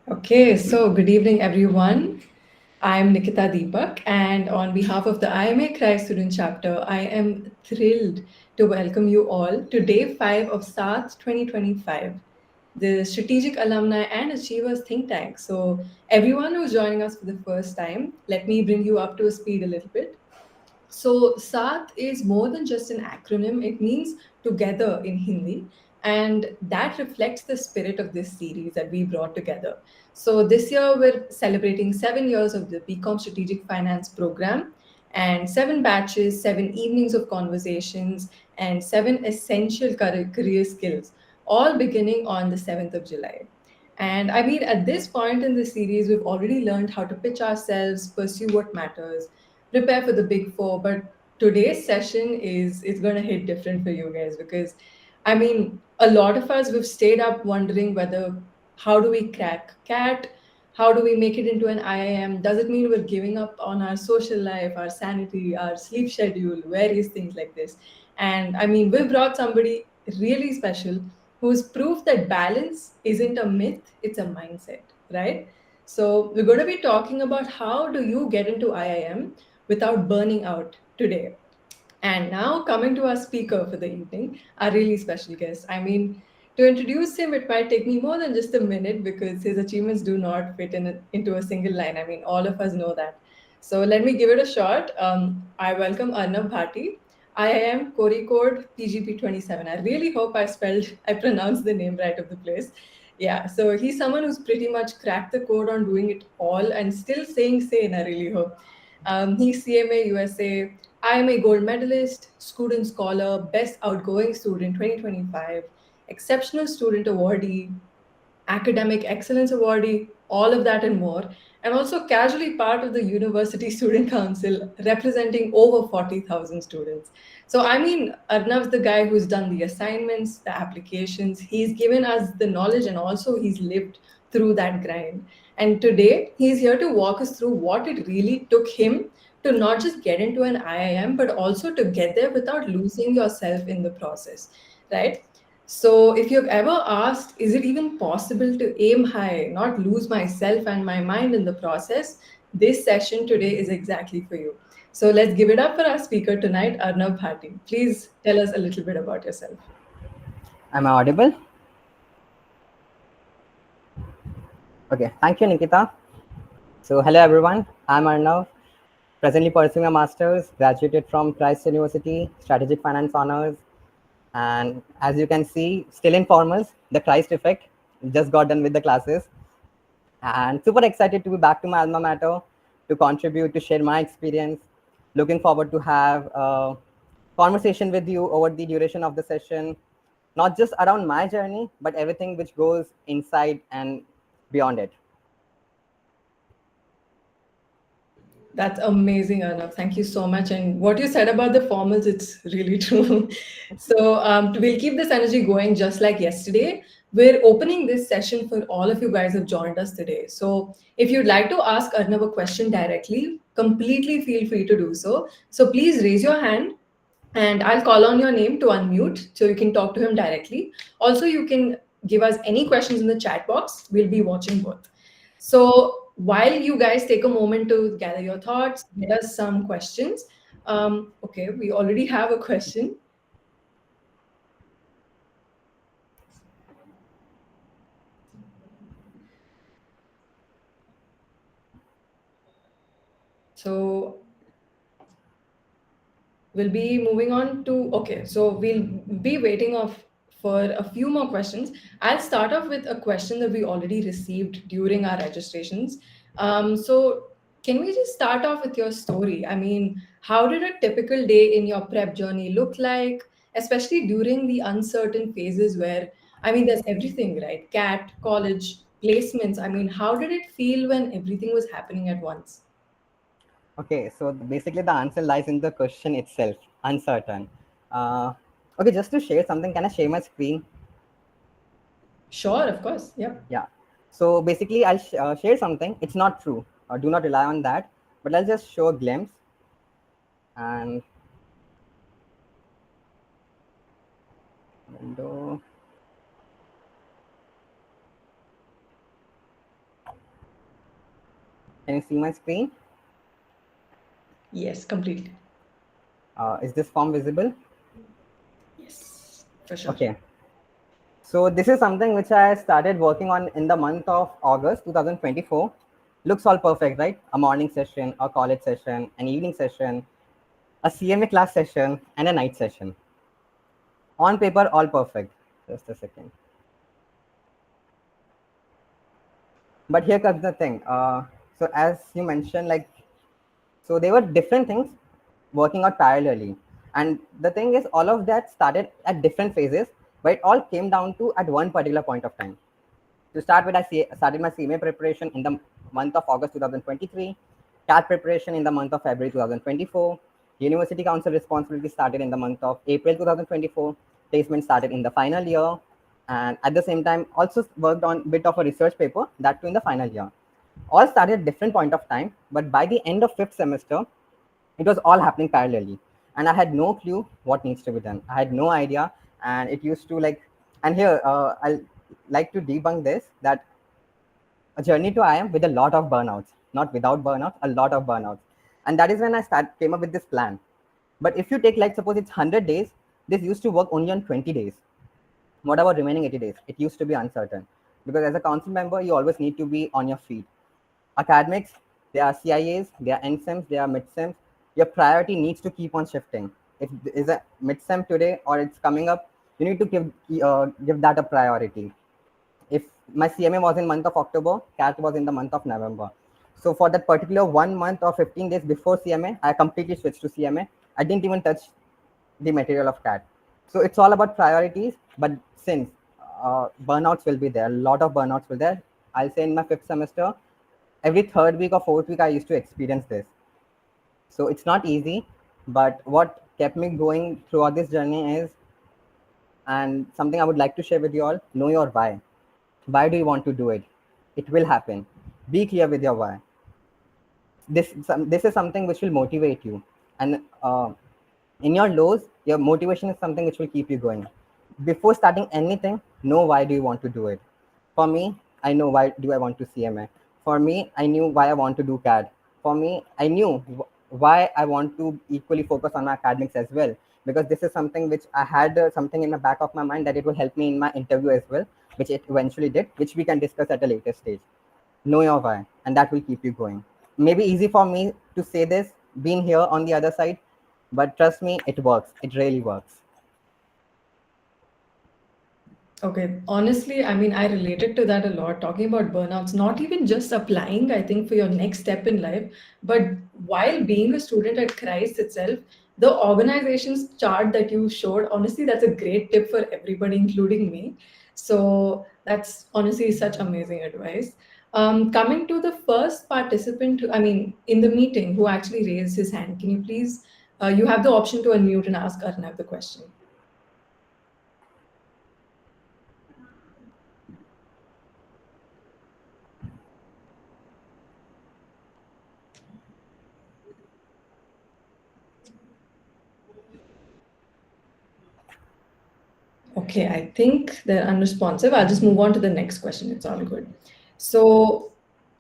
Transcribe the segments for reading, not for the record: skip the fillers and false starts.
Okay, so good evening, everyone. I'm Nikita Deepak, and on behalf of the IMA CRI student chapter, I am thrilled to welcome you all to day 5 of SAAT 2025, the Strategic Alumni and Achievers Think Tank. So, everyone who's joining us for the first time, let me bring you up to speed a little bit. So, SAAT is more than just an acronym, it means together in Hindi. And that reflects the spirit of this series that we brought together. So, this year we're celebrating 7 years of the BCom Strategic Finance program and seven batches, 7 evenings of conversations, and seven essential career skills, all beginning on the 7th of July. And I mean, at this point in the series, we've already learned how to pitch ourselves, pursue what matters, prepare for the big four. But today's session is it's going to hit different for you guys because I mean, a lot of us we've stayed up wondering whether how do we crack cat, how do we make it into an IIM? Does it mean we're giving up on our social life, our sanity, our sleep schedule, various things like this? And I mean, we brought somebody really special who's proof that balance isn't a myth, it's a mindset, right? So we're going to be talking about how do you get into IIM without burning out today. And now, coming to our speaker for the evening, our really special guest. I mean, to introduce him, it might take me more than just a minute because his achievements do not fit into a single line. I mean, all of us know that. So let me give it a shot. I welcome Arnav Bhati. I am Cori Code PGP 27. I really hope I pronounced the name right of the place. Yeah, so he's someone who's pretty much cracked the code on doing it all and still saying sane, I really hope. He's CMA USA. I am a gold medalist, student scholar, best outgoing student 2025, exceptional student awardee, academic excellence awardee, all of that and more, and also casually part of the University Student Council representing over 40,000 students. So, I mean, Arnav's the guy who's done the assignments, the applications, he's given us the knowledge and also he's lived through that grind. And today, he's here to walk us through what it really took him to not just get into an IIM, but also to get there without losing yourself in the process, right? So, if you've ever asked, is it even possible to aim high, not lose myself and my mind in the process? This session today is exactly for you. So, let's give it up for our speaker tonight, Arnav Bhati. Please tell us a little bit about yourself. Am I audible? Okay, thank you, Nikita. So, hello everyone. I'm Arnav, presently pursuing a master's, graduated from Christ University, Strategic Finance Honors. And as you can see, still in formals, the Christ effect. Just got done with the classes. And super excited to be back to my alma mater to contribute, to share my experience. Looking forward to have a conversation with you over the duration of the session, not just around my journey, but everything which goes inside and beyond it. That's amazing, Arnav. Thank you so much. And what you said about the formals, it's really true. So we'll keep this energy going just like yesterday. We're opening this session for all of you guys who've joined us today. So if you'd like to ask Arnav a question directly, completely feel free to do so. So please raise your hand and I'll call on your name to unmute so you can talk to him directly. Also, you can give us any questions in the chat box. We'll be watching both. So while you guys take a moment to gather your thoughts, get us some questions. Okay, we already have a question. So we'll be moving on to okay. So we'll be waiting off for a few more questions. I'll start off with a question that we already received during our registrations. So can we just start off with your story? I mean, how did a typical day in your prep journey look like, especially during the uncertain phases where, I mean, there's everything, right? CAT, college, placements. I mean, how did it feel when everything was happening at once? Okay, so basically the answer lies in the question itself, uncertain. Uh, okay, just to share something, can I share my screen? Sure, of course. Yep. Yeah. So basically, I'll share something. It's not true. Do not rely on that. But I'll just show a glimpse. And window. Can you see my screen? Yes, completely. Is this form visible? Yes, for sure. Okay. So this is something which I started working on in the month of August 2024. Looks all perfect, right? A morning session, a college session, an evening session, a CMA class session, and a night session. On paper, all perfect. Just a second. But here comes the thing. So as you mentioned, like, so they were different things working out parallelly. And the thing is, all of that started at different phases, but it all came down to at one particular point of time. To start with, started my CMA preparation in the month of August 2023, CAT preparation in the month of February 2024, University Council responsibility started in the month of April 2024, placement started in the final year, and at the same time also worked on a bit of a research paper, that too in the final year. All started at different point of time, but by the end of fifth semester, it was all happening parallelly, and I had no clue what needs to be done. I had no idea, and it used to like, and here I'll like to debunk this, that a journey to IIM with a lot of burnouts, not without burnouts, a lot of burnouts. And that is when came up with this plan. But if you take, like, suppose it's 100 days, this used to work only on 20 days. What about remaining 80 days? It used to be uncertain. Because as a council member, you always need to be on your feet. Academics, there are CIAs, there are NSEMs, there are midsems. Your priority needs to keep on shifting. If it is a midsem today or it's coming up, you need to give that a priority. If my CMA was in month of October, CAT was in the month of November. So for that particular 1 month or 15 days before CMA, I completely switched to CMA. I didn't even touch the material of CAT. So it's all about priorities. But since burnouts will be there, a lot of burnouts will be there. I'll say in my fifth semester, every third week or fourth week, I used to experience this. So it's not easy. But what kept me going throughout this journey is, and something I would like to share with you all, know your why. Why do you want to do it? It will happen. Be clear with your why. This is something which will motivate you, and in your lows, your motivation is something which will keep you going. Before starting anything, know why do you want to do it. For me, I know why do I want to CMA. For me, I knew why I want to do CAD. For me, I knew why I want to equally focus on my academics as well, because this is something which I had something in the back of my mind that it will help me in my interview as well, which it eventually did, which we can discuss at a later stage. Know your why, and that will keep you going. Maybe easy for me to say this, being here on the other side, but trust me, it works. It really works. Okay, honestly, I mean, I related to that a lot, talking about burnouts, not even just applying, I think, for your next step in life, but while being a student at Christ itself, the organization's chart that you showed, honestly, that's a great tip for everybody, including me. So that's honestly such amazing advice. Coming to the first participant, I mean, in the meeting, who actually raised his hand, can you please, you have the option to unmute and ask Arnav the question. Okay, I think they're unresponsive. I'll just move on to the next question. It's all good. So,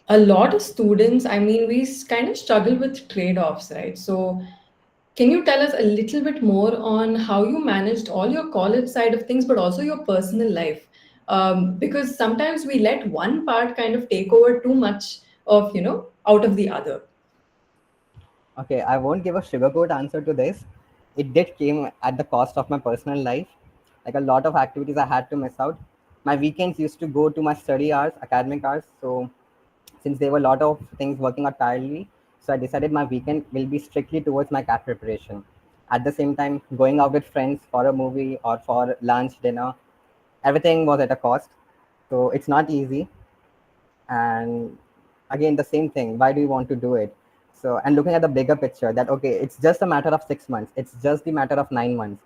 a lot of students, I mean, kind of struggle with trade-offs, right? So, can you tell us a little bit more on how you managed all your college side of things, but also your personal life? Because sometimes we let one part kind of take over too much of, out of the other. Okay, I won't give a sugarcoat answer to this. It did came at the cost of my personal life. Like, a lot of activities I had to miss out. My weekends used to go to my study hours, academic hours. So since there were a lot of things working out parallelly, so I decided my weekend will be strictly towards my CAT preparation. At the same time, going out with friends for a movie or for lunch, dinner, everything was at a cost. So it's not easy. And again, the same thing, why do you want to do it? So, and looking at the bigger picture, that okay, it's just a matter of 6 months, it's just the matter of 9 months.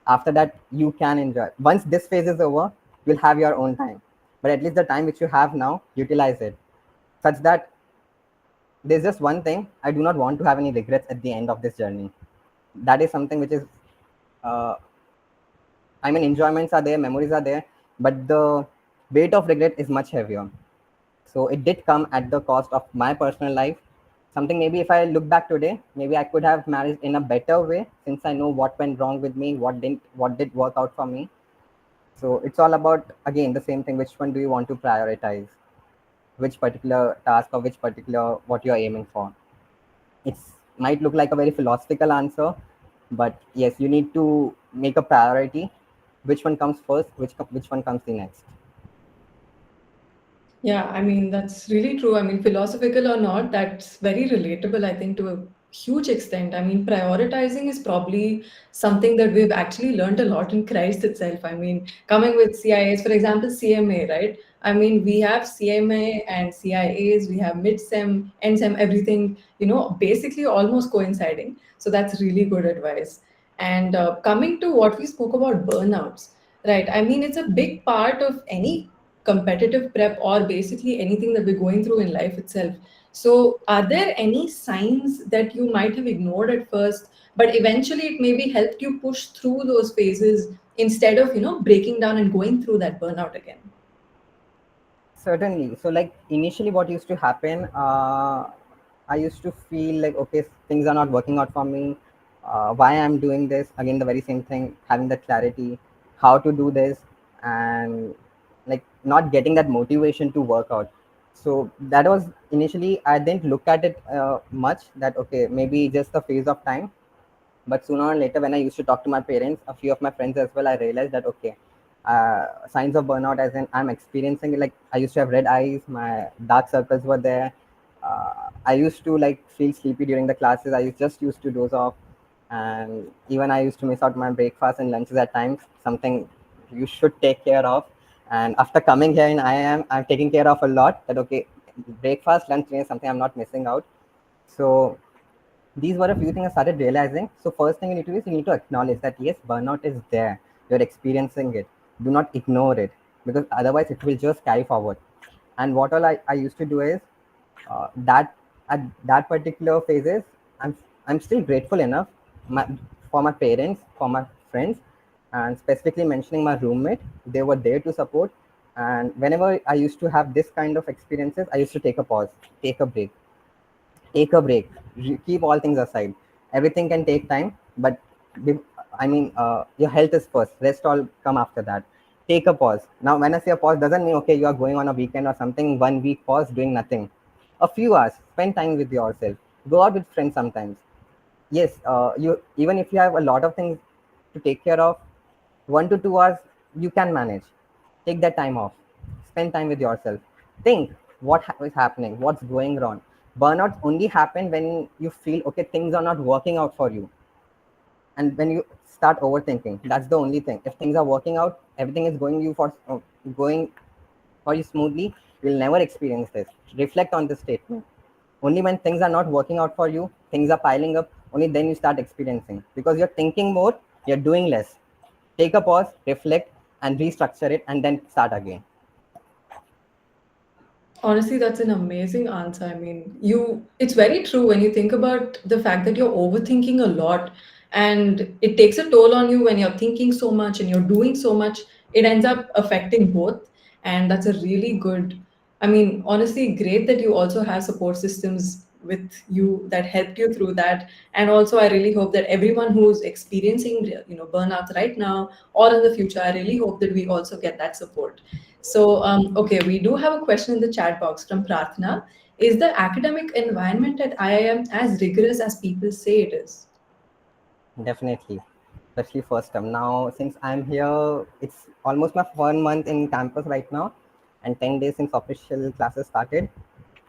After that, you can enjoy. Once this phase is over, you'll have your own time, but at least the time which you have now, utilize it, such that there's just one thing, I do not want to have any regrets at the end of this journey. That is something which is, uh, I mean, enjoyments are there, memories are there, but the weight of regret is much heavier. So it did come at the cost of my personal life. Something maybe if I look back today, maybe I could have managed in a better way, since I know what went wrong with me, what did work out for me. So it's all about, again, the same thing. Which one do you want to prioritize? Which particular task or which particular what you're aiming for? It's might look like a very philosophical answer, but yes, you need to make a priority. Which one comes first? Which one comes the next? Yeah, I mean, that's really true. I mean, philosophical or not, that's very relatable, I think, to a huge extent. I mean, prioritizing is probably something that we've actually learned a lot in Christ itself. I mean, coming with CIAs, for example, CMA, right? I mean, we have CMA and CIAs, we have mid-sem, end-sem, everything, basically almost coinciding. So that's really good advice. And coming to what we spoke about burnouts, right? I mean, it's a big part of any competitive prep or basically anything that we're going through in life itself. So, are there any signs that you might have ignored at first, but eventually it maybe helped you push through those phases instead of, breaking down and going through that burnout again? Certainly. So, like initially, what used to happen, I used to feel like, okay, things are not working out for me. Why I'm doing this? Again, the very same thing, having that clarity, how to do this, and like not getting that motivation to work out. So that was initially, I didn't look at it much. That okay, maybe just a phase of time. But sooner or later, when I used to talk to my parents, a few of my friends as well, I realized that okay, signs of burnout, as in I'm experiencing it. Like I used to have red eyes, my dark circles were there. I used to like feel sleepy during the classes. Just used to doze off, and even I used to miss out my breakfast and lunches at times. Something you should take care of. And after coming here in IIM, I'm taking care of a lot. That okay, breakfast, lunch, dinner is something I'm not missing out. So these were a few things I started realizing. So first thing you need to do is you need to acknowledge that yes, burnout is there. You're experiencing it. Do not ignore it, because otherwise it will just carry forward. And what all I used to do is that at that particular phases, I'm still grateful enough my, for my parents, for my friends, and specifically mentioning my roommate. They were there to support. And whenever I used to have this kind of experiences, I used to take a pause, take a break, take a break. Keep all things aside. Everything can take time, but your health is first. Rest all come after that. Take a pause. Now when I say a pause, doesn't mean okay, you are going on a weekend or something, 1 week pause doing nothing. A few hours, spend time with yourself. Go out with friends sometimes. Yes, you, even if you have a lot of things to take care of, 1 to 2 hours you can manage. Take that time off. Spend time with yourself. Think what is happening, what's going wrong. Burnout only happen when you feel okay, things are not working out for you, and when you start overthinking. That's the only thing. If things are working out, everything is going for you smoothly, you'll never experience this. Reflect on this statement. Only when things are not working out for you, things are piling up, only then you start experiencing, because you're thinking more, you're doing less. Take a pause, reflect, and restructure it, and then start again. Honestly, that's an amazing answer. I mean, it's very true when you think about the fact that you're overthinking a lot and it takes a toll on you when you're thinking so much and you're doing so much. It ends up affecting both. And that's a really good, I mean, honestly, great that you also have support systems with you that helped you through that. And also, I really hope that everyone who's experiencing, burnouts right now or in the future, I really hope that we also get that support. So, okay, we do have a question in the chat box from Prathna. Is the academic environment at IIM as rigorous as people say it is? Definitely, especially first term. Now, since I'm here, it's almost my 1 month in campus right now, and 10 days since official classes started.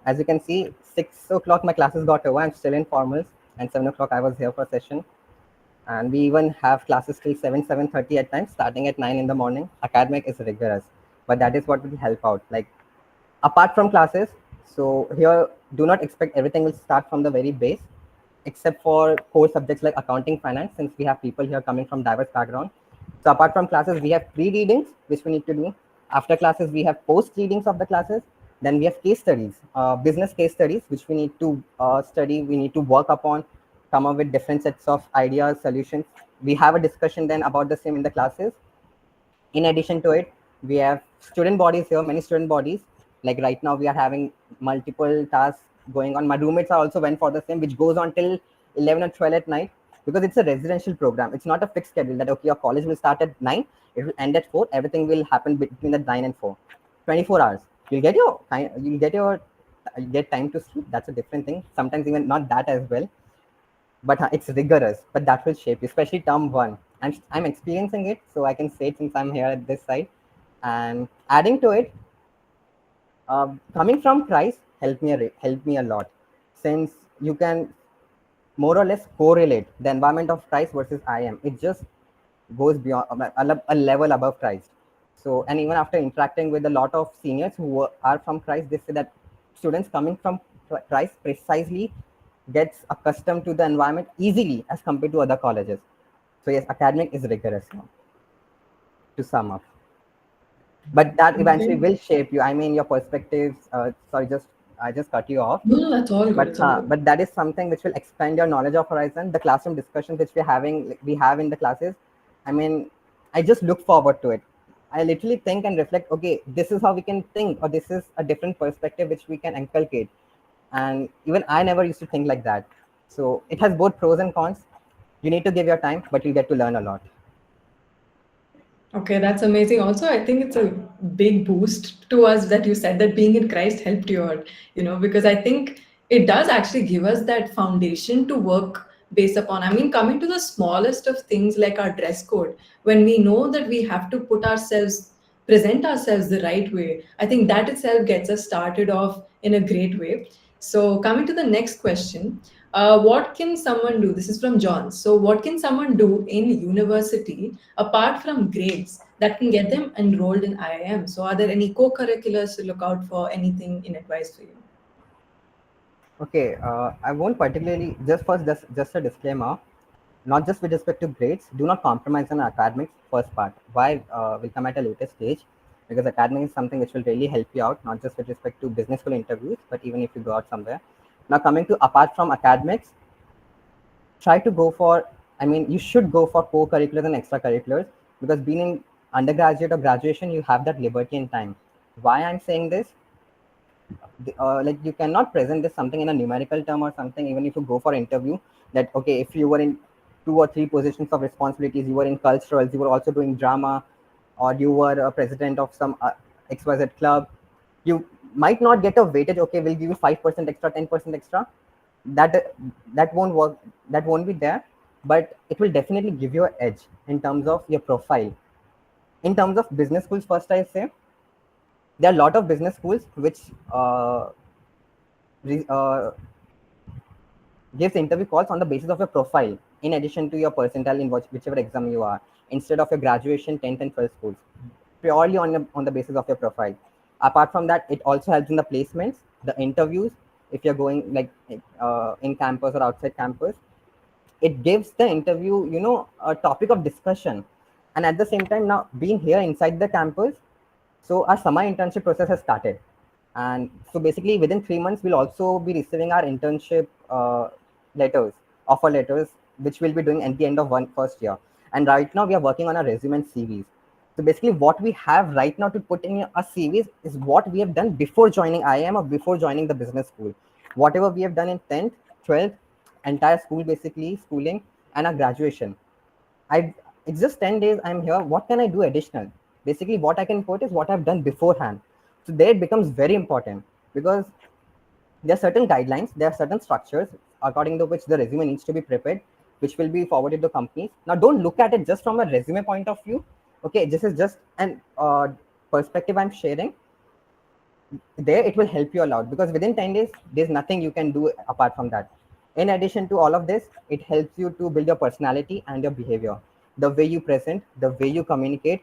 As you can see, 6 o'clock my classes got over. I'm still in formals, and 7 o'clock I was here for a session. And we even have classes till 7:30 at times, starting at 9 in the morning. Academic is rigorous, but that is what will help out. Like apart from classes, so here do not expect everything will start from the very base, except for core subjects like accounting, finance, since we have people here coming from diverse background. So apart from classes, we have pre-readings which we need to do. After classes, we have post-readings of the classes. Then we have case studies, business case studies, which we need to study. We need to work upon, come up with different sets of ideas, solutions. We have a discussion then about the same in the classes. In addition to it, we have student bodies here, many student bodies. Like right now, we are having multiple tasks going on. My roommates are also went for the same, which goes on till 11 or 12 at night, because it's a residential program. It's not a fixed schedule that okay, your college will start at 9, it will end at 4. Everything will happen between the 9 and 4. 24 hours. You'll get your time. You get time to sleep. That's a different thing. Sometimes even not that as well, but it's rigorous. But that will shape you, especially term one. I'm experiencing it, so I can say it since I'm here at this side. And adding to it, coming from Christ helped me a lot, since you can more or less correlate the environment of Christ versus IIM. It just goes beyond a level above Christ. So, and even after interacting with a lot of seniors who are from Christ, they say that students coming from Christ precisely gets accustomed to the environment easily as compared to other colleges. So yes, academic is rigorous now, to sum up. But that eventually Okay. will shape you. I mean, your perspectives. Sorry, just I just cut you off. No, no, that's all good. It's all good. But that is something which will expand your knowledge of horizon. The classroom discussions which we have in the classes. I mean, I just look forward to it. I literally think and reflect. Okay, this is how we can think, or this is a different perspective which we can inculcate. And even I never used to think like that. So it has both pros and cons. You need to give your time, but you get to learn a lot. Okay, that's amazing. Also, I think it's a big boost to us that you said that being in Christ helped you out, because I think it does actually give us that foundation to work based upon. I mean, coming to the smallest of things like our dress code, when we know that we have to present ourselves the right way, I think that itself gets us started off in a great way. So, coming to the next question, what can someone do? This is from John. So, what can someone do in university apart from grades that can get them enrolled in IIM? So, are there any co-curriculars to look out for? Anything in advice for you? Okay, I won't particularly just a disclaimer. Not just with respect to grades, do not compromise on academics. First part. Why will come at a later stage, because academics is something which will really help you out, not just with respect to business school interviews, but even if you go out somewhere. Now coming to apart from academics, try to go for. I mean, you should go for co-curriculars and extracurriculars, because being in undergraduate or graduation, you have that liberty and time. Why I'm saying this? Like you cannot present this something in a numerical term or something, even if you go for interview, that okay, if you were in 2 or 3 positions of responsibilities, you were in culturals, you were also doing drama, or you were a president of some XYZ club, you might not get a weightage. Okay, we'll give you 5% extra, 10% extra. That won't work. That won't be there. But it will definitely give you an edge in terms of your profile. In terms of business schools, first I say there are a lot of business schools which re- uh, gives interview calls on the basis of your profile, in addition to your percentile in whichever exam you are, instead of your graduation, 10th and 12th schools, purely on the basis of your profile. Apart from that, it also helps in the placements, the interviews, if you're going like in campus or outside campus. It gives the interview, a topic of discussion. And at the same time, now being here inside the campus, so our summer internship process has started. And so basically within 3 months, we'll also be receiving our internship letters, offer letters, which we'll be doing at the end of one first year. And right now we are working on our resume and CVs. So basically what we have right now to put in our CVs is what we have done before joining IIM or before joining the business school. Whatever we have done in 10th, 12th, entire school, basically schooling, and our graduation. I It's just 10 days I'm here. What can I do additional? Basically, what I can put is what I've done beforehand. So there it becomes very important, because there are certain guidelines, there are certain structures according to which the resume needs to be prepared, which will be forwarded to companies. Now, don't look at it just from a resume point of view. Okay, this is just an perspective I'm sharing. There it will help you a lot, because within 10 days there's nothing you can do apart from that. In addition to all of this, it helps you to build your personality and your behavior, the way you present, the way you communicate,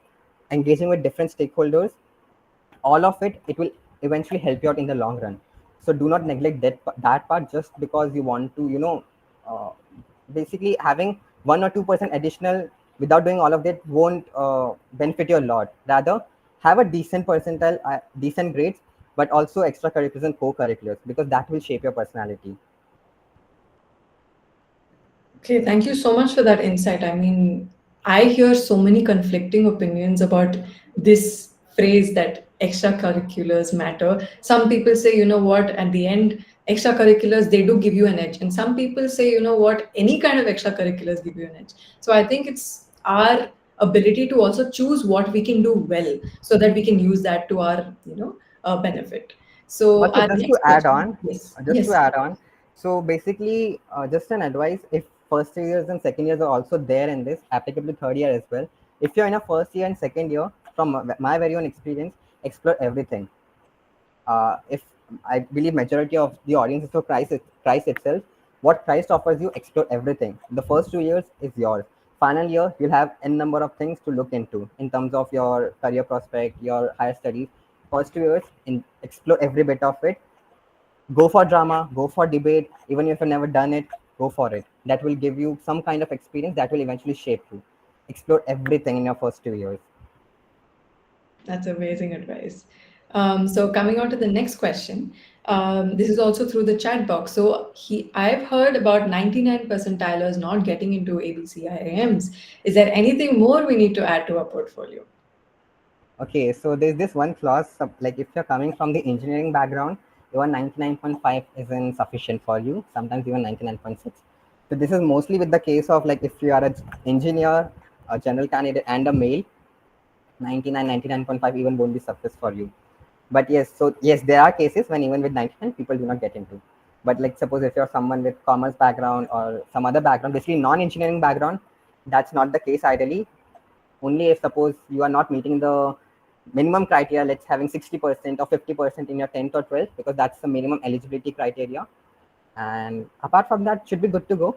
engaging with different stakeholders. All of it will eventually help you out in the long run. So do not neglect that part just because you want to, uh, basically having 1 or 2% additional without doing all of that won't benefit you a lot. Rather, have a decent percentile, decent grades, but also extracurriculars and co-curriculars, because that will shape your personality. Okay, thank you so much for that insight. I mean, I hear so many conflicting opinions about this phrase that extracurriculars matter. Some people say, you know what, at the end, extracurriculars, they do give you an edge. And some people say, you know what, any kind of extracurriculars give you an edge. So I think it's our ability to also choose what we can do well so that we can use that to our, benefit. So Also, our just to next add question, on, yes, just to yes, add on, so basically, just an advice: if first years and second years are also there in this, applicable to third year as well. If you're in a first year and second year, from my very own experience, explore everything. If I believe majority of the audience is for Christ itself, what Christ offers you, explore everything. The first 2 years is yours. Final year, you'll have n number of things to look into in terms of your career prospect, your higher studies. First 2 years, explore every bit of it. Go for drama, go for debate. Even if you've never done it, go for it. That will give you some kind of experience that will eventually shape you. Explore everything in your first 2 years. that's amazing advice. So coming on to the next question, this is also through the chat box. So I've heard about 99 percentilers not getting into ABC IIMs. Is there anything more we need to add to our portfolio? Okay, so there's this one clause, like if you're coming from the engineering background, your 99.5 isn't sufficient for you, sometimes even 99.6. So this is mostly with the case of like if you are an engineer, a general candidate and a male, 99.5 even won't be sufficient for you. But yes, so yes, there are cases when even with 99 people do not get into. But like suppose if you're someone with commerce background or some other background, basically non-engineering background, that's not the case ideally. Only if suppose you are not meeting the minimum criteria, let's having 60% or 50% in your 10th or 12th, because that's the minimum eligibility criteria. And apart from that, should be good to go.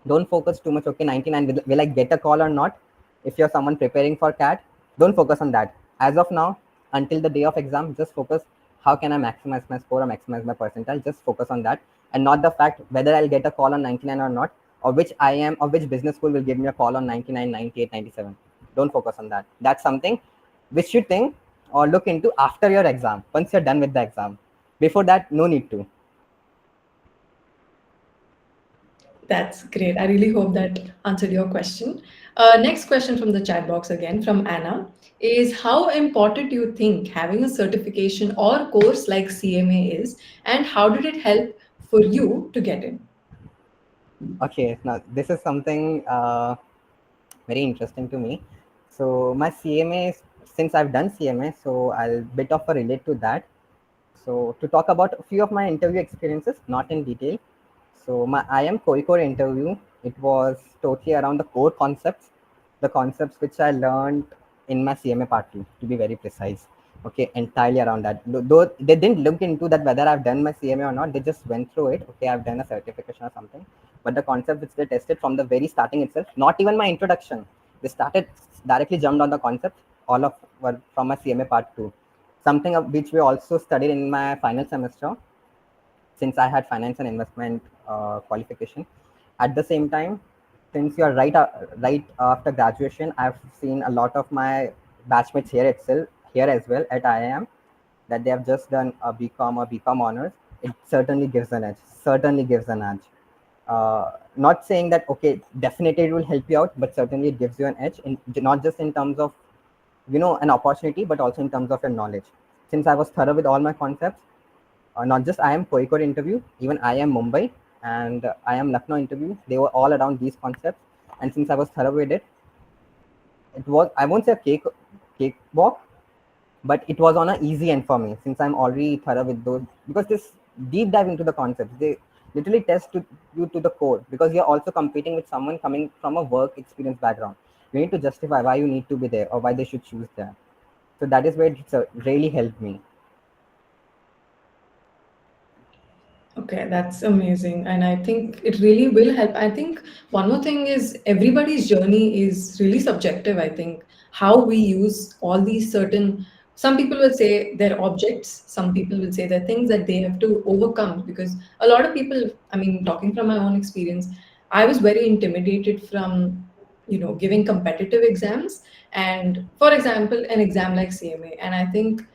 Don't focus too much. Okay, 99, will I get a call or not? If you're someone preparing for CAT, don't focus on that. As of now, until the day of exam, just focus how can I maximize my score or maximize my percentile. Just focus on that, and not the fact whether I'll get a call on 99 or not, or which IIM or which business school will give me a call on 99, 98, 97. Don't focus on that. That's something which you think or look into after your exam, once you're done with the exam. Before that, no need to. That's great. I really hope that answered your question. Next question from the chat box again from Anna is, how important do you think having a certification or course like CMA is, and how did it help for you to get in? Okay, now this is something very interesting to me. So my CMA, since I've done CMA, so I'll bit of a relate to that. So to talk about a few of my interview experiences, not in detail. So my IIM core interview, it was totally around the core concepts, the concepts which I learned in my CMA part two, to be very precise. Okay, entirely around that. Though they didn't look into that whether I've done my CMA or not, they just went through it. Okay, I've done a certification or something. But the concept which they tested from the very starting itself, not even my introduction, they started directly jumped on the concept, all of were from my CMA part two. Something of which we also studied in my final semester, since I had finance and investment qualification. At the same time, since you are right after graduation, I've seen a lot of my batchmates here as well at IIM, that they have just done a BCom or BCom honors. It certainly gives an edge. Certainly gives an edge. Not saying that okay, definitely it will help you out, but certainly it gives you an edge, in not just in terms of an opportunity, but also in terms of your knowledge. Since I was thorough with all my concepts, not just IIM Kozhikode interview, even IIM Mumbai and IIM Lucknow interview, they were all around these concepts. And since I was thorough with it, it was, I won't say a cakewalk, but it was on an easy end for me since I'm already thorough with those. Because this deep dive into the concepts, they literally test you to the core, because you're also competing with someone coming from a work experience background. You need to justify why you need to be there or why they should choose that. So that is where it's really helped me. Okay, that's amazing. And I think it really will help. I think one more thing is everybody's journey is really subjective. I think how we use all these certain, some people will say they're objects, some people will say they're things that they have to overcome. Because a lot of people, I mean, talking from my own experience, I was very intimidated from, giving competitive exams. And for example, an exam like CMA. And I think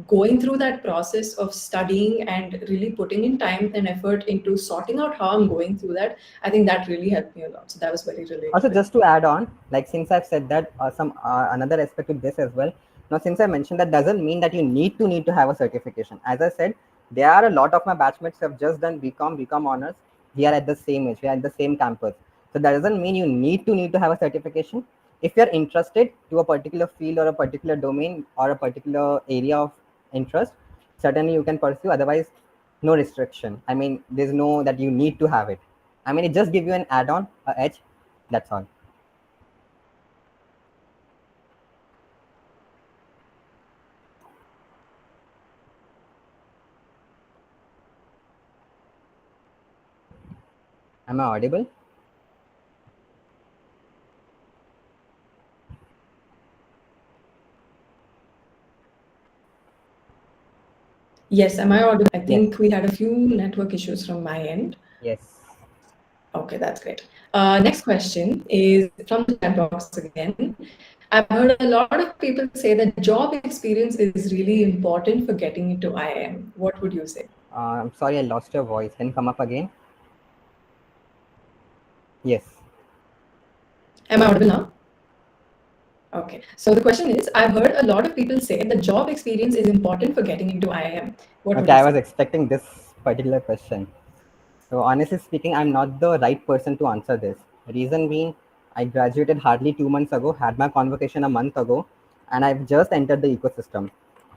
going through that process of studying and really putting in time and effort into sorting out how I'm going through that, I think that really helped me a lot. So that was very Also, relatable. just to add on, like since I've said that, some another aspect of this as well. Now, since I mentioned that doesn't mean that you need to have a certification. As I said, there are a lot of my batchmates who have just done BCom honors. We are at the same age. We are at the same campus. So that doesn't mean you need to have a certification. If you're interested to a particular field or a particular domain or a particular area of interest, certainly you can pursue. Otherwise, no restriction. I mean, there's no that you need to have it. I mean, it just give you an add-on, a edge. That's all. Am I audible? Yes, am I audible? I Yes. think we had a few network issues from my end. Yes. Okay, that's great. Next question is from the chat box again. I've heard a lot of people say that job experience is really important for getting into IIM. What would you say? I'm sorry, I lost your voice. Can you come up again? Yes. Am I audible now? Okay. So the question is, I've heard a lot of people say that job experience is important for getting into IIM. What would Okay, you I was say? expecting this particular question. So honestly speaking, I'm not the right person to answer this. Reason being, I graduated hardly 2 months ago, had my convocation a month ago, and I've just entered the ecosystem.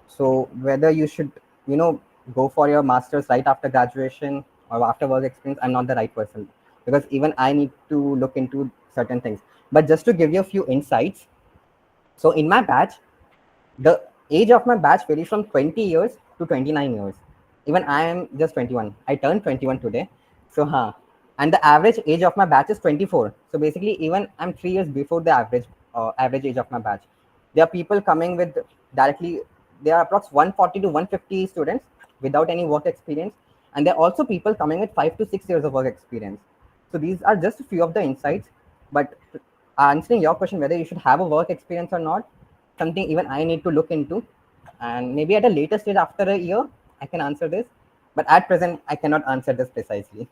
So whether you should, you know, go for your masters right after graduation or after work experience, I'm not the right person because even I need to look into certain things. But just to give you a few insights, so in my batch, the age of my batch varies from 20 years to 29 years. Even I am just 21. I turned 21 today. So, huh. And the average age of my batch is 24. So basically, even I'm 3 years before the average age of my batch. There are people coming with directly. There are approximately 140 to 150 students without any work experience, and there are also people coming with 5 to 6 years of work experience. So these are just a few of the insights. But answering your question whether you should have a work experience or not, something even I need to look into. And maybe at a later stage after a year, I can answer this. But at present, I cannot answer this precisely.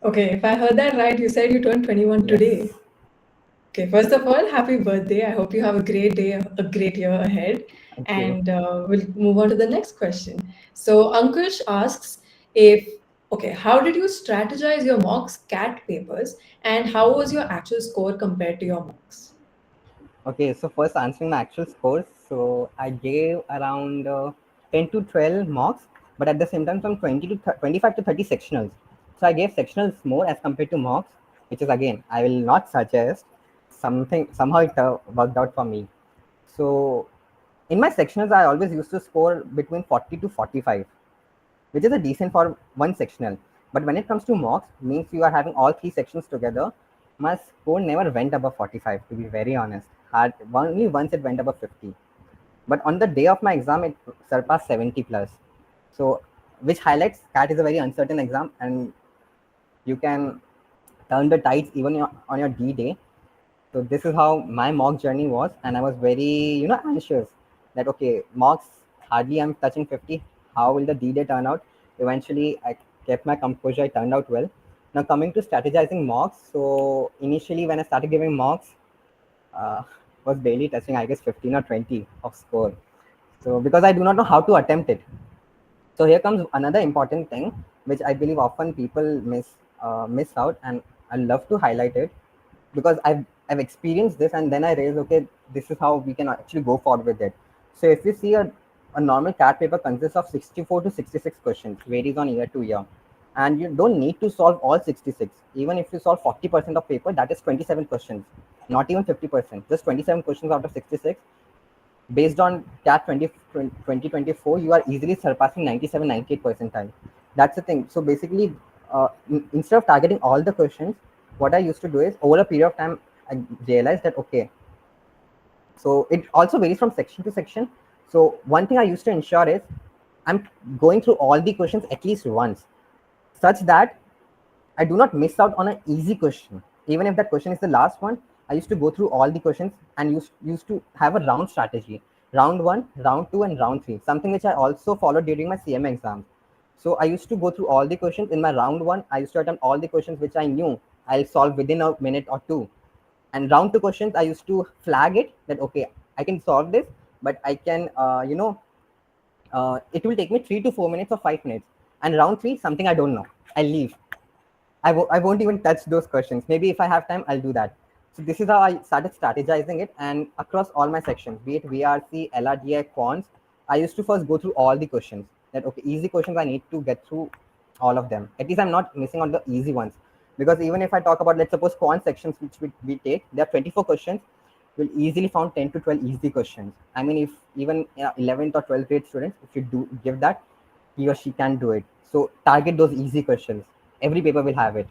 Okay, if I heard that right, you said you turned 21 Yes. today. Okay, first of all, happy birthday. I hope you have a great day, a great year ahead. Thank you. And we'll move on to the next question. So, Ankush asks if, okay, how did you strategize your mocks cat papers and how was your actual score compared to your mocks? Okay, so first answering my actual scores. So I gave around 10 to 12 mocks, but at the same time, from 20 to 25 to 30 sectionals. So I gave sectionals more as compared to mocks, which is again, I will not suggest something, somehow it worked out for me. So in my sectionals, I always used to score between 40 to 45, which is a decent for one sectional. But when it comes to mocks, means you are having all three sections together, my score never went above 45, to be very honest. Only once it went above 50. But on the day of my exam, it surpassed 70 plus. So, which highlights CAT is a very uncertain exam and you can turn the tides even on your D day. So this is how my mock journey was, and I was very, anxious that okay, mocks hardly I'm touching 50. How will the D-Day turn out? Eventually, I kept my composure. I turned out well. Now coming to strategizing mocks. So initially, when I started giving mocks, uh, was barely touching I guess 15 or 20 of score. So because I do not know how to attempt it, so here comes another important thing, which I believe often people miss out, and I love to highlight it because I've experienced this, and then I realized, okay, this is how we can actually go forward with it. So if you see a normal CAT paper consists of 64 to 66 questions, varies on year to year, and you don't need to solve all 66. Even if you solve 40% of paper, that is 27 questions, not even 50%, just 27 questions out of 66 based on CAT 2024, you are easily surpassing 97, 98 percentile. That's the thing. So basically, instead of targeting all the questions, what I used to do is over a period of time, I realized that, okay, so it also varies from section to section. So one thing I used to ensure is I'm going through all the questions at least once, such that I do not miss out on an easy question. Even if that question is the last one, I used to go through all the questions and used to have a round strategy. Round one, round two, and round three. Something which I also followed during my CMA exams. So I used to go through all the questions. In my round one, I used to attempt all the questions which I knew I'll solve within a minute or two. And round two questions, I used to flag it that okay, I can solve this, but I can, it will take me 3 to 4 minutes or 5 minutes. And round three, something I don't know, I leave. I won't even touch those questions. Maybe if I have time, I'll do that. So this is how I started strategizing it. And across all my sections, be it VRC, LRDI, quants, I used to first go through all the questions. That okay, easy questions I need to get through all of them. At least I'm not missing on the easy ones. Because even if I talk about, let's suppose quant sections which we take, there are 24 questions. You'll easily found 10 to 12 easy questions. I mean, if even 11th or 12th grade students, if you do give that, he or she can do it. So target those easy questions. Every paper will have it,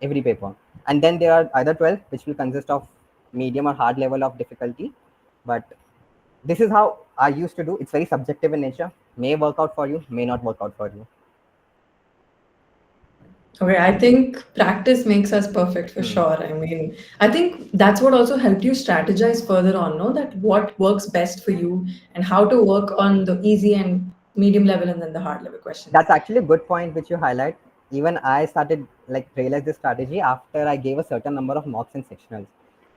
every paper. And then there are other 12 which will consist of medium or hard level of difficulty. But this is how I used to do. It's very subjective in nature. May work out for you, may not work out for you. Okay, I think practice makes us perfect for sure. I mean, I think that's what also helped you strategize further on, no? That what works best for you and how to work on the easy and medium level and then the hard level questions. That's actually a good point which you highlight. Even I started like realize this strategy after I gave a certain number of mocks in sectionals.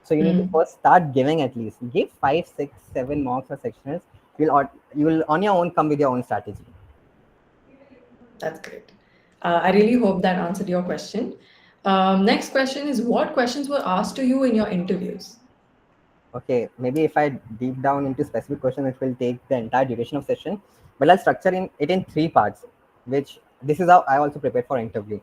So you need to Mm, first start giving, at least give 5, 6, 7 mocks or sectionals. You will on your own come with your own strategy. that's great. I really hope that answered your question. Next question is, what questions were asked to you in your interviews? Okay, maybe if I deep down into specific question, it will take the entire duration of session. But I'll structure it in three parts, which this is how I also prepared for interview.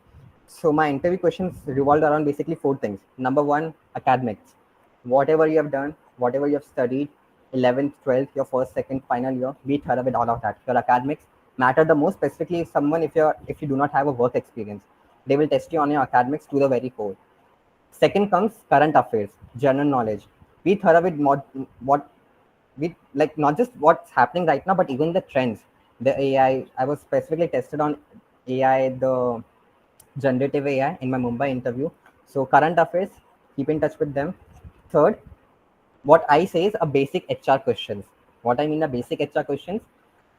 So my interview questions revolved around basically four things. Number one, academics. Whatever you have done, whatever you have studied, 11th, 12th, your first, second, final year, be thorough with all of that. Your academics matter the most, specifically if you do not have a work experience. They will test you on your academics to the very core. Second comes current affairs, general knowledge. Be thorough with what we like, not just what's happening right now, but even the trends. The AI, I was specifically tested on AI, the generative AI in my Mumbai interview. So current affairs, keep in touch with them. Third, what I say is a basic HR questions. What I mean a basic HR questions: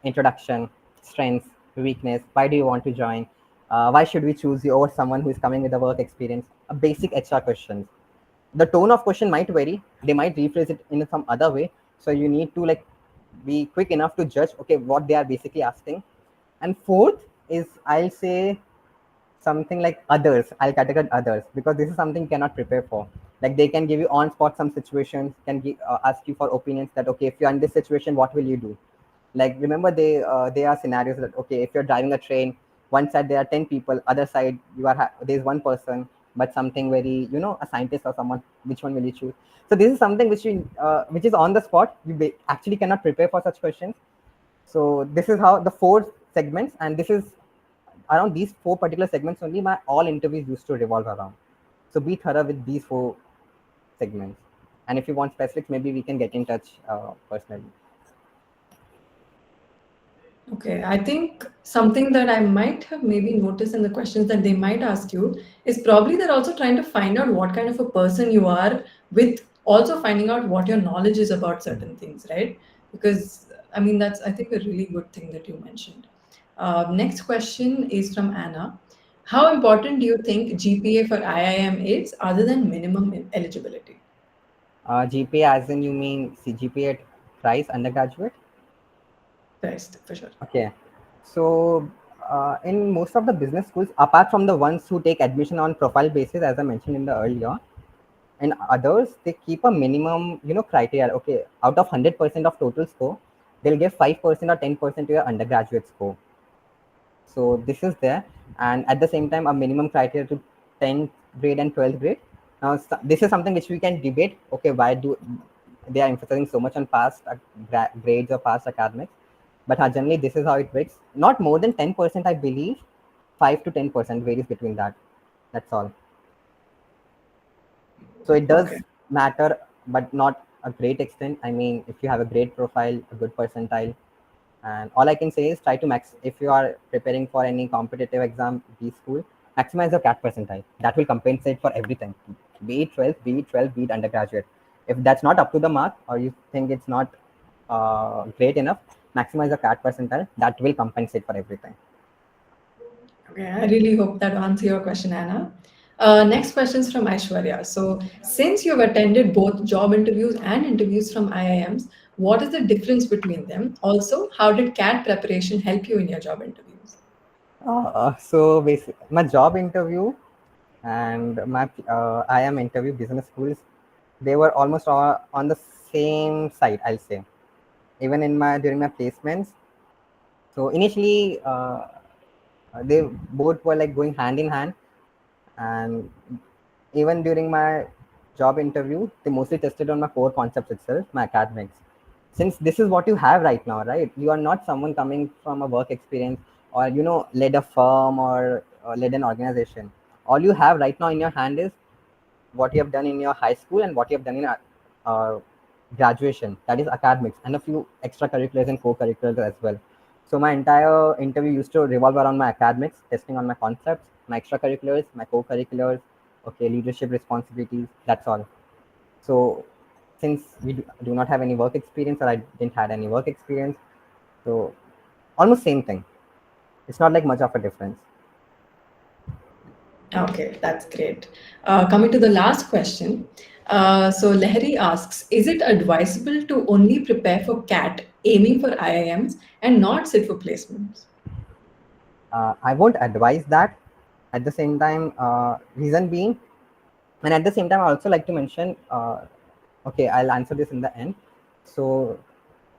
introduction, strengths, weakness, why do you want to join, why should we choose you over someone who is coming with a work experience. A basic HR questions. The tone of question might vary. They might rephrase it in some other way. So you need to like be quick enough to judge okay what they are basically asking. And fourth is, I'll say, something like others. I'll categorize others because this is something you cannot prepare for. Like they can give you on spot some situations, can ask you for opinions that okay, if you're in this situation, what will you do? Like remember, they are scenarios that okay, if you're driving a train, one side there are 10 people, other side there's one person, but something very, a scientist or someone. Which one will you choose? So this is something which is on the spot. You actually cannot prepare for such questions. So this is how the four segments, and this is around these four particular segments only my all interviews used to revolve around. So be thorough with these four segments. And if you want specifics, maybe we can get in touch personally. Okay, I think something that I might have maybe noticed in the questions that they might ask you is probably they're also trying to find out what kind of a person you are, with also finding out what your knowledge is about certain things, right? Because I mean, that's, I think, a really good thing that you mentioned. Next question is from Anna. How important do you think GPA for IIM is other than minimum eligibility? GPA, as in you mean CGPA at Price undergraduate? Best, for sure. Okay. So in most of the business schools, apart from the ones who take admission on profile basis, as I mentioned in the earlier, and others, they keep a minimum, criteria. Okay, out of 100% of total score, they'll give 5% or 10% to your undergraduate score. So this is there, and at the same time, a minimum criteria to 10th grade and 12th grade. Now, this is something which we can debate. Okay, why do they are emphasizing so much on past grades or past academics? But generally, this is how it works. Not more than 10%, I believe. 5 to 10% varies between that. That's all. So it Okay. does matter, but not a great extent. I mean, if you have a great profile, a good percentile, and all I can say is try to max. If you are preparing for any competitive exam, be school, maximize your CAT percentile. That will compensate for everything. Be it 12, be it 12, be it undergraduate. If that's not up to the mark, or you think it's not great enough, maximize your CAT percentile. That will compensate for everything. Okay, I really hope that answers your question, Anna. Next question is from Aishwarya. So, since you've attended both job interviews and interviews from IIMs, what is the difference between them? Also, how did CAT preparation help you in your job interviews? So basically, my job interview and my IIM interview, business schools, they were almost all on the same side, I'll say. Even in my during my placements, so initially they both were like going hand in hand, and even during my job interview, they mostly tested on my core concepts itself, my academics. Since this is what you have right now, right? You are not someone coming from a work experience or led a firm or led an organization. All you have right now in your hand is what you have done in your high school and what you have done in uh, graduation, that is academics, and a few extracurriculars and co-curriculars as well. So my entire interview used to revolve around my academics, testing on my concepts, my extracurriculars, my co-curriculars, okay, leadership responsibilities, that's all. So since we do not have any work experience, or I didn't had any work experience, so almost same thing. It's not like much of a difference. Okay, that's great. Coming to the last question. So, Lehri asks, is it advisable to only prepare for CAT, aiming for IIMs, and not sit for placements? I won't advise that. At the same time, reason being, and at the same time, I also like to mention, okay, I'll answer this in the end. So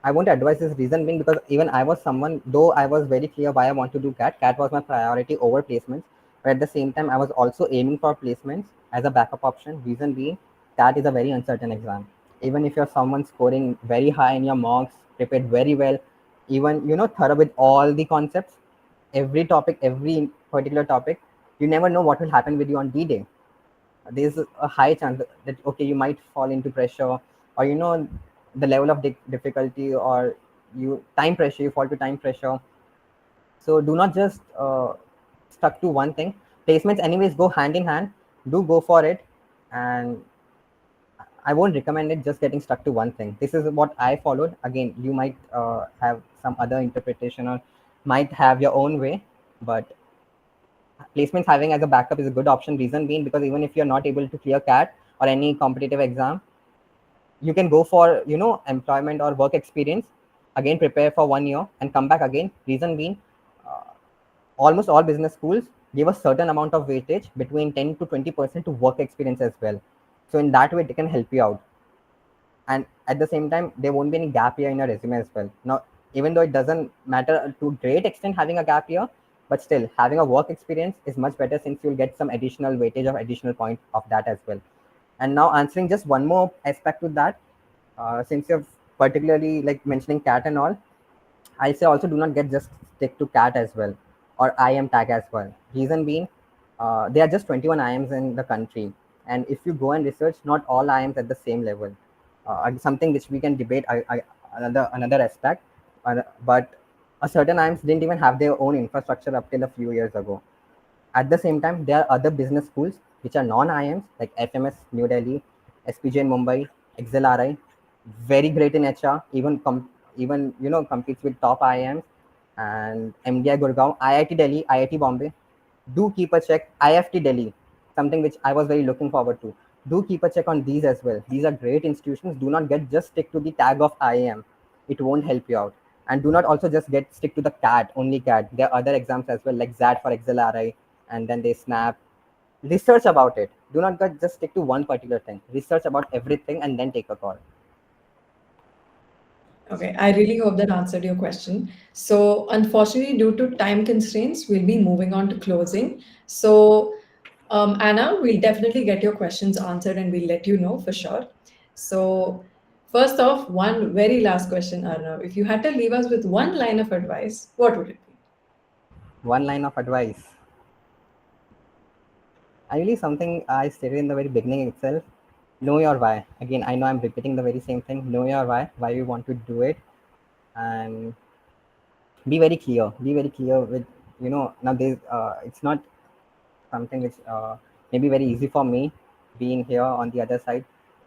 I won't advise this reason being because even I was someone, though I was very clear why I want to do CAT. CAT was my priority over placements, but at the same time, I was also aiming for placements as a backup option. Reason being, CAT is a very uncertain exam. Even if you're someone scoring very high in your mocks, prepared very well, even thorough with all the concepts, every topic, every particular topic, you never know what will happen with you on D-Day. There's a high chance that okay, you might fall into pressure, or the level of difficulty, or you time pressure, you fall to time pressure. So do not just stuck to one thing. Placements anyways go hand in hand. Do go for it, and I won't recommend it just getting stuck to one thing. This is what I followed. Again, you might have some other interpretation, or might have your own way, but placements having as a backup is a good option. Reason being, because even if you're not able to clear CAT or any competitive exam, you can go for employment or work experience. Again, prepare for 1 year and come back again. Reason being, uh, almost all business schools give a certain amount of weightage between 10 to 20% to work experience as well. So in that way, they can help you out, and at the same time there won't be any gap year in your resume as well. Now, even though it doesn't matter to great extent having a gap year, but still having a work experience is much better, since you'll get some additional weightage of additional point of that as well. And now answering just one more aspect to that, since you're particularly like mentioning cat and all, I say also do not get just stick to cat as well, or IM tag as well. Reason being, there are just 21 IMs in the country, and if you go and research, not all IMs at the same level. Something which we can debate. Another aspect, but a certain IMs didn't even have their own infrastructure up till a few years ago. At the same time, there are other business schools which are non-IIMs like FMS New Delhi, SPJ in Mumbai, XLRI, very great in HR, even competes with top IIMs, and MDI Gurgaon, IIT Delhi, IIT Bombay. Do keep a check. IFT Delhi, something which I was very looking forward to. Do keep a check on these as well. These are great institutions. Do not get just stick to the tag of IIM. It won't help you out. And do not also just get stick to the CAT, only CAT. There are other exams as well, like ZAT for XLRI, and then they snap. Research about it. Do not just stick to one particular thing. Research about everything and then take a call. Okay, I really hope that answered your question. So, unfortunately, due to time constraints, we'll be moving on to closing. So, Anna, we'll definitely get your questions answered and we'll let you know for sure. So, first off, one very last question, Arnav. If you had to leave us with one line of advice, what would it be? One line of advice. I really something I stated in the very beginning itself. Know your why. Again, I know I'm repeating the very same thing. Know your why you want to do it, and be very clear. Be very clear with now. It's not something which may be very easy for me being here on the other side.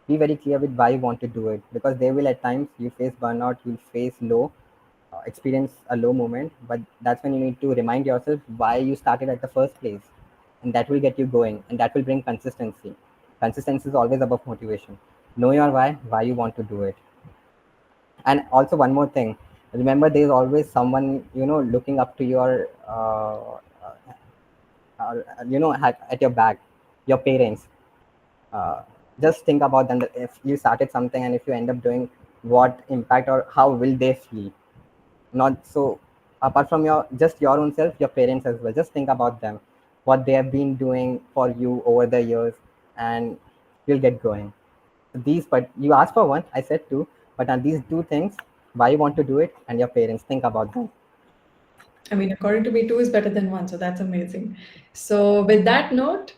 Be very clear with why you want to do it, because there will at times you face burnout, you'll face low, experience a low moment, but that's when you need to remind yourself why you started at the first place. and that will get you going, and that will bring consistency. Consistency is always above motivation. Know your why you want to do it. And also one more thing, remember there is always someone looking up to your at your back, your parents. uh, just think about them, that if you started something and if you end up doing, what impact or how will they feel. Not so, apart from your own self, your parents as well, just think about them, what they have been doing for you over the years, and you'll get going. These, but you asked for one, I said two, but on these two things, why you want to do it and your parents, think about them. I mean, according to me, two is better than one, so that's amazing. So, with that note,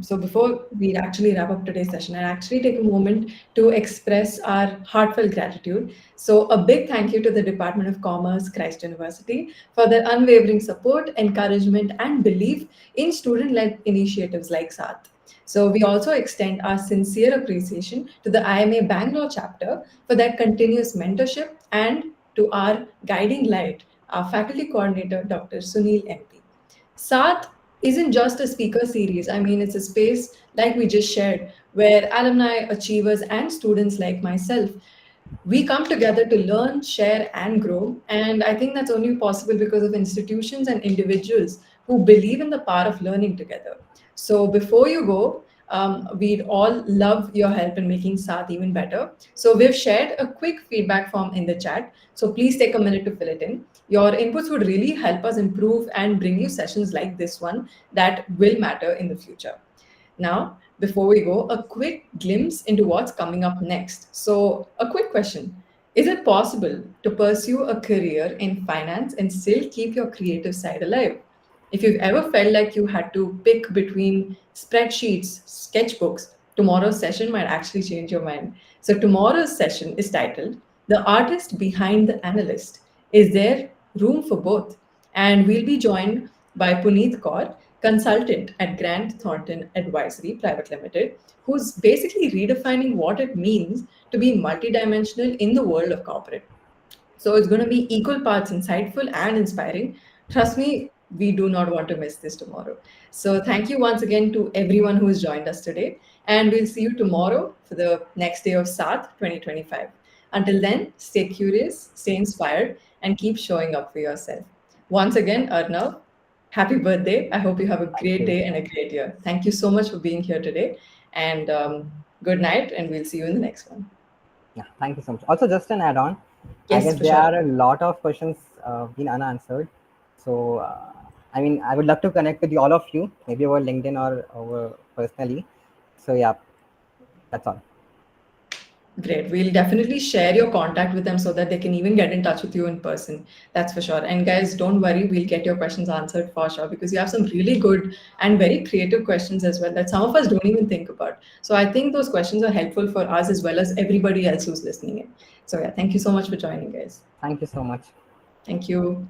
so before we actually wrap up today's session, I actually take a moment to express our heartfelt gratitude. So, a big thank you to the Department of Commerce, Christ University, for their unwavering support, encouragement, and belief in student-led initiatives like SAAT. So, we also extend our sincere appreciation to the IMA Bangalore chapter for their continuous mentorship, and to our guiding light, our faculty coordinator, Dr. Sunil MP. SAAT isn't just a speaker series. I mean, it's a space like we just shared where alumni, achievers, and students like myself, we come together to learn, share, and grow. And I think that's only possible because of institutions and individuals who believe in the power of learning together. So before you go, we'd all love your help in making SAT even better. So we've shared a quick feedback form in the chat. So please take a minute to fill it in. Your inputs would really help us improve and bring you sessions like this one that will matter in the future. Now, before we go, a quick glimpse into what's coming up next. So, a quick question. Is it possible to pursue a career in finance and still keep your creative side alive? If you've ever felt like you had to pick between spreadsheets, sketchbooks, tomorrow's session might actually change your mind. So, tomorrow's session is titled The Artist Behind the Analyst. Is there room for both? And we'll be joined by Puneet Kaur, consultant at Grant Thornton Advisory Private Limited, who's basically redefining what it means to be multidimensional in the world of corporate. So it's going to be equal parts insightful and inspiring. Trust me, we do not want to miss this tomorrow. So thank you once again to everyone who has joined us today. And we'll see you tomorrow for the next day of SAT 2025. Until then, stay curious, stay inspired, and keep showing up for yourself. Once again, Arnav, happy birthday. I hope you have a Thank great you. day and a great year. Thank you so much for being here today. And good night, and we'll see you in the next one. Yeah, thank you so much. Also, just an add-on, I Yes, guess for there sure. are a lot of questions been unanswered. So, I mean, I would love to connect with you, all of you, maybe over LinkedIn or over personally. So, yeah, that's all. Great. We'll definitely share your contact with them so that they can even get in touch with you in person. That's for sure. And guys, don't worry, we'll get your questions answered for sure because you have some really good and very creative questions as well that some of us don't even think about. So I think those questions are helpful for us as well as everybody else who's listening in. So yeah, thank you so much for joining, guys. Thank you so much. Thank you.